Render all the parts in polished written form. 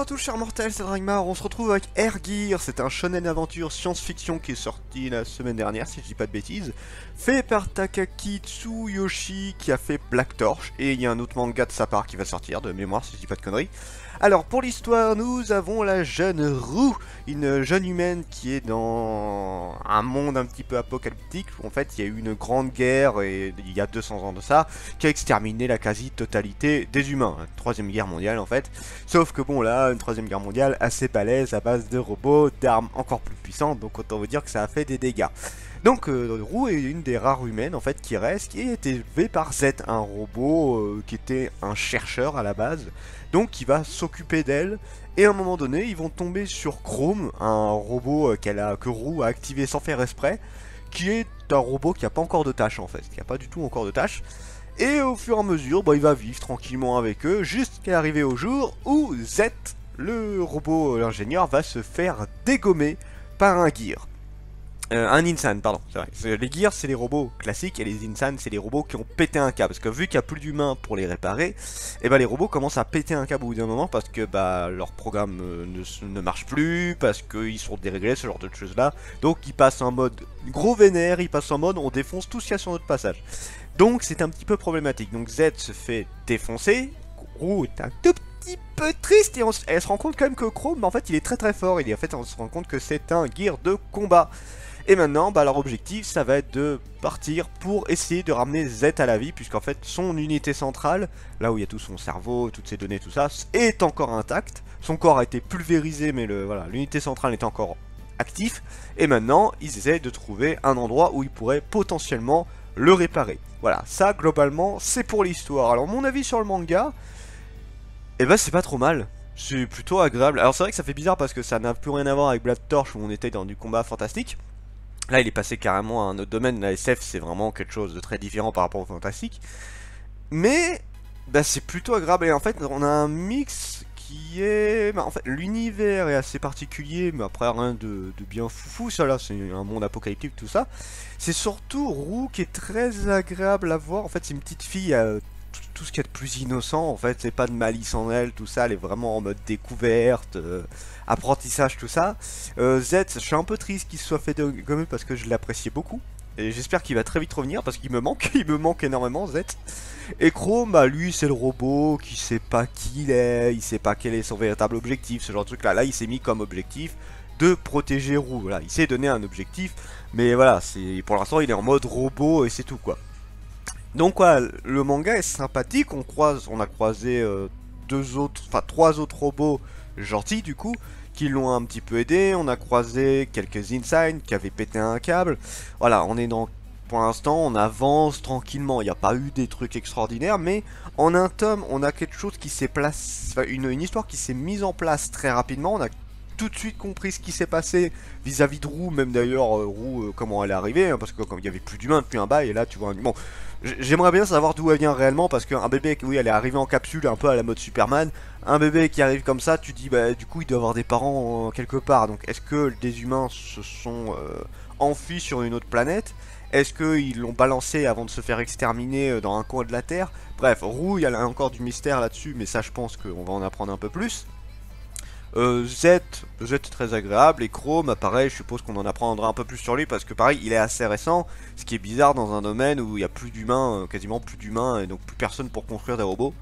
à tous chers mortels, c'est Dragmar, on se retrouve avec Air Gear, c'est un shonen aventure science-fiction qui est sorti la semaine dernière, si je dis pas de bêtises, fait par Takaki Tsuyoshi qui a fait Black Torch, et il y a un autre manga de sa part qui va sortir, de mémoire si je dis pas de conneries. Alors pour l'histoire, nous avons la jeune Rue, une jeune humaine qui est dans un monde un petit peu apocalyptique, où en fait il y a eu une grande guerre, et il y a 200 ans de ça, qui a exterminé la quasi-totalité des humains, la troisième guerre mondiale en fait. Sauf que bon là, une troisième guerre mondiale assez balèze à base de robots, d'armes encore plus puissantes, donc autant vous dire que ça a fait des dégâts. Donc Rue est une des rares humaines en fait qui reste, qui est élevée par Z, un robot qui était un chercheur à la base, donc qui va s'occuper d'elle. Et à un moment donné, ils vont tomber sur Chrome, un robot que Rue a activé sans faire exprès, qui est un robot qui n'a pas encore de tâches en fait, qui n'a pas du tout encore de tâches. Et au fur et à mesure, il va vivre tranquillement avec eux jusqu'à arriver au jour où Z, le robot, l'ingénieur, va se faire dégommer par un Gear. Un Insan, pardon, c'est vrai. Les Gears, c'est les robots classiques, et les Insan, c'est les robots qui ont pété un câble. Parce que vu qu'il n'y a plus d'humains pour les réparer, et les robots commencent à péter un câble au bout d'un moment parce que leur programme ne marche plus, parce qu'ils sont déréglés, ce genre de choses là. Donc ils passent en mode gros vénère, ils passent en mode on défonce tout ce qu'il y a sur notre passage. Donc c'est un petit peu problématique. Donc Z se fait défoncer, Rue est un tout petit peu triste, et elle se rend compte quand même que Chrome, en fait, il est très très fort. Et en fait, on se rend compte que c'est un Gear de combat. Et maintenant, leur objectif, ça va être de partir pour essayer de ramener Z à la vie, puisqu'en fait, son unité centrale, là où il y a tout son cerveau, toutes ses données, tout ça, est encore intact. Son corps a été pulvérisé, mais l'unité centrale est encore actif. Et maintenant, ils essaient de trouver un endroit où ils pourraient potentiellement le réparer. Voilà, ça, globalement, c'est pour l'histoire. Alors, mon avis sur le manga, c'est pas trop mal. C'est plutôt agréable. Alors, c'est vrai que ça fait bizarre parce que ça n'a plus rien à voir avec Black Torch où on était dans du combat fantastique. Là, il est passé carrément à un autre domaine. La SF, c'est vraiment quelque chose de très différent par rapport au fantastique. Mais, c'est plutôt agréable. Et en fait, on a un mix qui est... en fait, l'univers est assez particulier, mais après, rien de bien foufou. Ça, là, c'est un monde apocalyptique, tout ça. C'est surtout Rue qui est très agréable à voir. En fait, c'est une petite fille... tout ce qu'il y a de plus innocent, en fait, c'est pas de malice en elle, tout ça, elle est vraiment en mode découverte, apprentissage, tout ça. Z, je suis un peu triste qu'il se soit fait dégommer parce que je l'appréciais beaucoup. Et j'espère qu'il va très vite revenir parce qu'il me manque, il me manque énormément Z. Et Chrome, lui c'est le robot qui sait pas qui il est, il sait pas quel est son véritable objectif, ce genre de truc là. Là il s'est mis comme objectif de protéger Rue, voilà, il s'est donné un objectif, mais voilà, pour l'instant il est en mode robot et c'est tout quoi. Donc voilà, le manga est sympathique, on a croisé trois autres robots gentils du coup, qui l'ont un petit peu aidé, on a croisé quelques Insign qui avaient pété un câble, voilà, pour l'instant on avance tranquillement, il n'y a pas eu des trucs extraordinaires, mais en un tome on a quelque chose qui s'est placé, une histoire qui s'est mise en place très rapidement, on a tout de suite compris ce qui s'est passé vis-à-vis de Rue, même d'ailleurs Rue comment elle est arrivée, hein, parce que comme il y avait plus d'humains depuis un bail, et là tu vois, bon, j'aimerais bien savoir d'où elle vient réellement, parce qu'un bébé, oui elle est arrivée en capsule un peu à la mode Superman, un bébé qui arrive comme ça, tu dis du coup il doit avoir des parents quelque part, donc est-ce que des humains se sont enfuis sur une autre planète? Est-ce qu'ils l'ont balancé avant de se faire exterminer dans un coin de la Terre? Bref, Rue, il y a encore du mystère là-dessus, mais ça je pense qu'on va en apprendre un peu plus. Z est très agréable, et Chrome, pareil, je suppose qu'on en apprendra un peu plus sur lui parce que pareil, il est assez récent, ce qui est bizarre dans un domaine où il n'y a plus d'humains, quasiment plus d'humains, et donc plus personne pour construire des robots.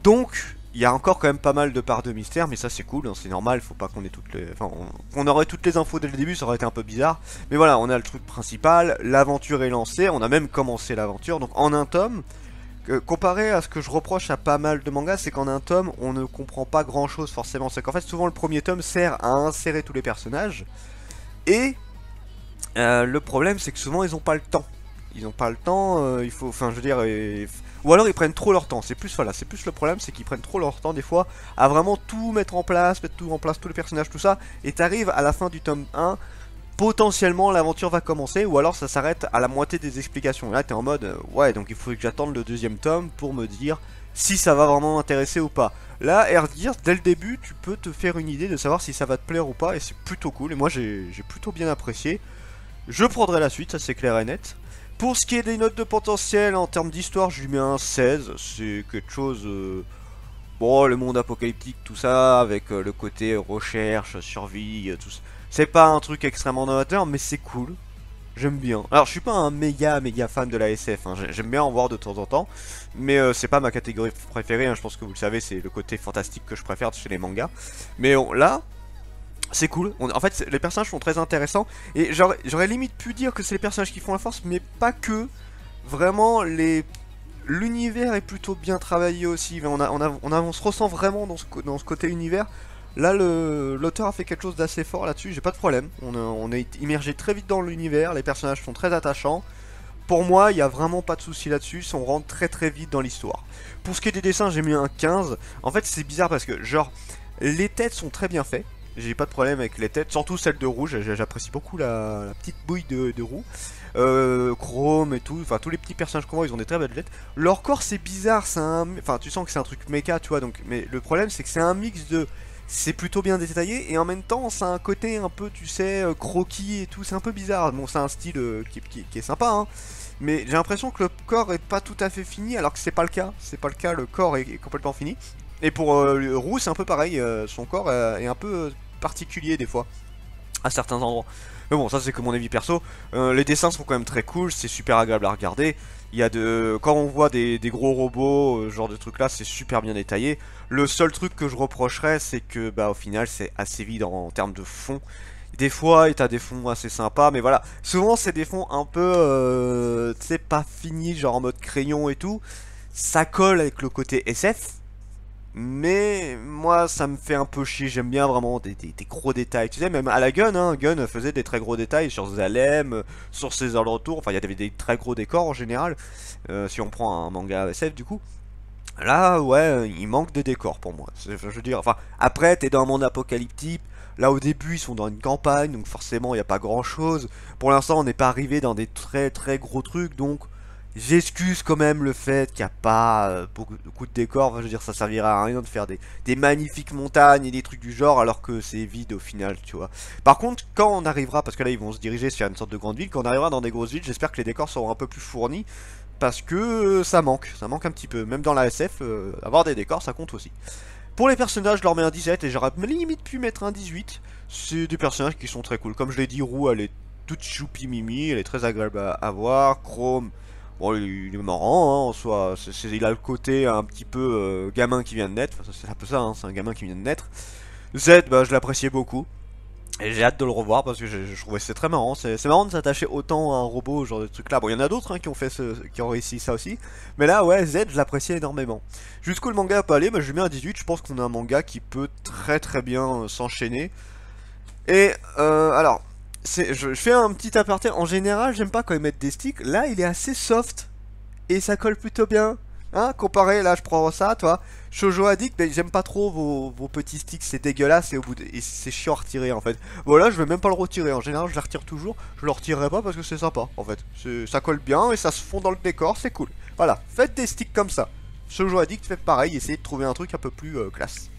Donc, il y a encore quand même pas mal de parts de mystère, mais ça c'est cool, hein, c'est normal, faut pas qu'on ait toutes les... Enfin, on aurait toutes les infos dès le début, ça aurait été un peu bizarre. Mais voilà, on a le truc principal, l'aventure est lancée, on a même commencé l'aventure, donc en un tome... Comparé à ce que je reproche à pas mal de mangas, c'est qu'en un tome, on ne comprend pas grand chose forcément. C'est qu'en fait, souvent le premier tome sert à insérer tous les personnages. Et le problème, c'est que souvent, ils n'ont pas le temps. Ils n'ont pas le temps, il faut... Enfin, je veux dire... Ou alors, ils prennent trop leur temps. C'est plus, voilà, c'est plus le problème, c'est qu'ils prennent trop leur temps, des fois, à vraiment tout mettre en place, tous les personnages, tout ça. Et t'arrives à la fin du tome 1... potentiellement l'aventure va commencer, ou alors ça s'arrête à la moitié des explications. Là t'es en mode ouais, donc il faut que j'attende le deuxième tome pour me dire si ça va vraiment m'intéresser ou pas. Là Air Gear, dès le début tu peux te faire une idée de savoir si ça va te plaire ou pas, et c'est plutôt cool, et moi j'ai plutôt bien apprécié. Je prendrai la suite, ça c'est clair et net. Pour ce qui est des notes de potentiel en termes d'histoire, je lui mets un 16, c'est quelque chose Bon, le monde apocalyptique, tout ça, avec le côté recherche, survie, tout ça. C'est pas un truc extrêmement novateur, mais c'est cool. J'aime bien. Alors, je suis pas un méga fan de la SF, hein. J'aime bien en voir de temps en temps, mais c'est pas ma catégorie préférée, hein. Je pense que vous le savez, c'est le côté fantastique que je préfère chez les mangas. Mais là, c'est cool. En fait, les personnages sont très intéressants, et j'aurais limite pu dire que c'est les personnages qui font la force, mais pas que. Vraiment, l'univers est plutôt bien travaillé aussi. On se ressent vraiment dans ce côté univers. Là, l'auteur a fait quelque chose d'assez fort là-dessus, j'ai pas de problème. On est immergé très vite dans l'univers, les personnages sont très attachants. Pour moi, il n'y a vraiment pas de souci là-dessus, on rentre très vite dans l'histoire. Pour ce qui est des dessins, j'ai mis un 15. En fait, c'est bizarre parce que, genre, les têtes sont très bien faites. J'ai pas de problème avec les têtes, surtout celle de Roux, j'apprécie beaucoup la petite bouille de Roux. Chrome et tout, enfin tous les petits personnages qu'on voit, ils ont des très belles têtes. Leur corps c'est bizarre, enfin tu sens que c'est un truc méca, tu vois, donc, mais le problème c'est que c'est un mix de... C'est plutôt bien détaillé et en même temps ça a un côté un peu, tu sais, croquis et tout, c'est un peu bizarre. Bon, c'est un style qui est sympa, hein, mais j'ai l'impression que le corps est pas tout à fait fini alors que c'est pas le cas. C'est pas le cas, le corps est complètement fini. Et pour Roux c'est un peu pareil, son corps est un peu particulier des fois, à certains endroits. Mais bon, ça c'est que mon avis perso. Les dessins sont quand même très cool, c'est super agréable à regarder. Il y a quand on voit des gros robots, genre de trucs là, c'est super bien détaillé. Le seul truc que je reprocherais, c'est que bah au final c'est assez vide en termes de fond. Des fois, t'as des fonds assez sympas, mais voilà. Souvent c'est des fonds un peu, tu sais, pas finis, genre en mode crayon et tout. Ça colle avec le côté SF. Mais moi ça me fait un peu chier, j'aime bien vraiment des gros détails. Tu sais, même à la Gun, hein, Gun faisait des très gros détails sur Zalem, sur ses alentours, enfin il y avait des très gros décors en général, si on prend un manga SF du coup. Là ouais, il manque des décors pour moi. Je veux dire, enfin après t'es dans un monde apocalyptique, là au début ils sont dans une campagne, donc forcément il n'y a pas grand chose. Pour l'instant on n'est pas arrivé dans des très gros trucs, donc... J'excuse quand même le fait qu'il n'y a pas beaucoup de décors. Enfin, je veux dire, ça servira à rien de faire des magnifiques montagnes et des trucs du genre alors que c'est vide au final, tu vois. Par contre, quand on arrivera, parce que là ils vont se diriger vers une sorte de grande ville, quand on arrivera dans des grosses villes, j'espère que les décors seront un peu plus fournis parce que ça manque un petit peu. Même dans la SF, avoir des décors ça compte aussi. Pour les personnages, je leur mets un 17 et j'aurais limite pu mettre un 18. C'est des personnages qui sont très cool. Comme je l'ai dit, Roux, elle est toute choupi mimi, elle est très agréable à voir. Chrome. Bon, il est marrant, hein, en soi. Il a le côté un petit peu gamin qui vient de naître. Enfin, c'est un peu ça, hein, c'est un gamin qui vient de naître. Z, bah, je l'appréciais beaucoup. Et j'ai hâte de le revoir parce que je trouvais que c'est très marrant. C'est marrant de s'attacher autant à un robot, genre de trucs là. Bon, il y en a d'autres hein, qui ont réussi ça aussi. Mais là, ouais, Z, je l'appréciais énormément. Jusqu'où le manga peut aller, bah, je lui mets un 18. Je pense qu'on a un manga qui peut très bien s'enchaîner. Et alors, je fais un petit aparté. En général, j'aime pas quand ils mettent des sticks. Là, il est assez soft. Et ça colle plutôt bien. Hein, comparé, là, je prends ça, toi. Shoujo Addict, mais j'aime pas trop vos petits sticks. C'est dégueulasse et c'est chiant à retirer, en fait. Voilà, je vais même pas le retirer. En général, je la retire toujours. Je le retirerai pas parce que c'est sympa, en fait. Ça colle bien et ça se fond dans le décor. C'est cool. Voilà, faites des sticks comme ça. Shoujo Addict, faites pareil. Essayez de trouver un truc un peu plus classe.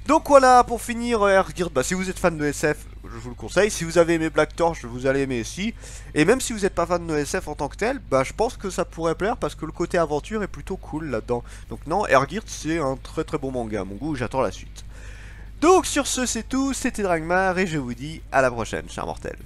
Donc voilà, pour finir, Airgear, bah, si vous êtes fan de SF, je vous le conseille. Si vous avez aimé Black Torch, vous allez aimer aussi. Et même si vous n'êtes pas fan de SF en tant que tel, bah, je pense que ça pourrait plaire parce que le côté aventure est plutôt cool là-dedans. Donc non, Airgear, c'est un très bon manga. À mon goût, j'attends la suite. Donc sur ce, c'est tout. C'était Dragmar et je vous dis à la prochaine, chers mortels.